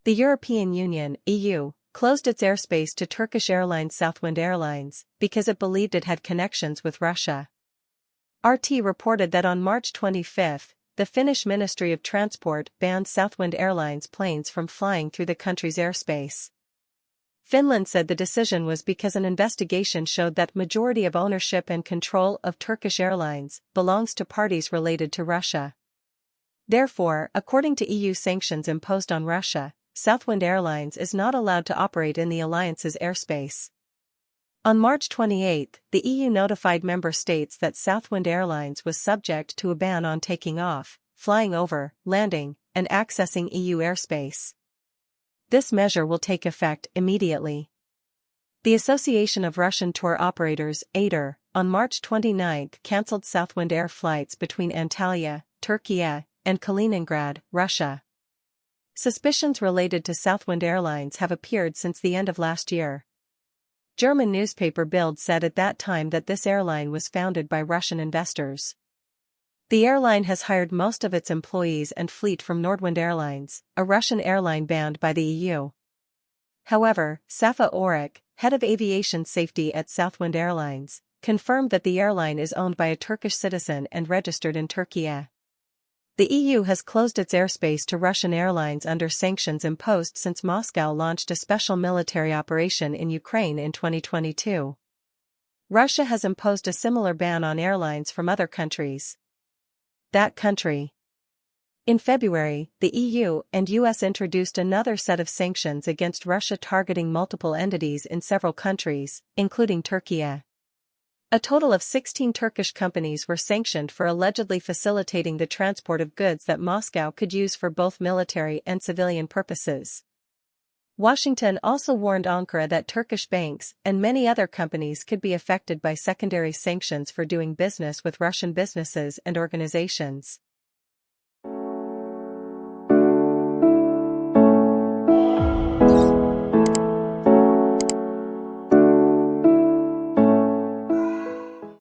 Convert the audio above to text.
The European Union (EU) closed its airspace to Turkish airline Southwind Airlines because it believed it had connections with Russia. RT reported that on March 25, the Finnish Ministry of Transport banned Southwind Airlines planes from flying through the country's airspace. Finland said the decision was because an investigation showed that majority of ownership and control of Turkish Airlines belongs to parties related to Russia. Therefore, according to EU sanctions imposed on Russia, Southwind Airlines is not allowed to operate in the alliance's airspace. On March 28, the EU notified member states that Southwind Airlines was subject to a ban on taking off, flying over, landing, and accessing EU airspace. This measure will take effect immediately. The Association of Russian Tour Operators, ATOR, on March 29 cancelled Southwind Air flights between Antalya, Turkey, and Kaliningrad, Russia. Suspicions related to Southwind Airlines have appeared since the end of last year. German newspaper Bild said at that time that this airline was founded by Russian investors. The airline has hired most of its employees and fleet from Nordwind Airlines, a Russian airline banned by the EU. However, Safa Orik, head of aviation safety at Southwind Airlines, confirmed that the airline is owned by a Turkish citizen and registered in Turkey. The EU has closed its airspace to Russian airlines under sanctions imposed since Moscow launched a special military operation in Ukraine in 2022. Russia has imposed a similar ban on airlines from other countries. That country. In February, the EU and US introduced another set of sanctions against Russia targeting multiple entities in several countries, including Turkey. A total of 16 Turkish companies were sanctioned for allegedly facilitating the transport of goods that Moscow could use for both military and civilian purposes. Washington also warned Ankara that Turkish banks and many other companies could be affected by secondary sanctions for doing business with Russian businesses and organizations.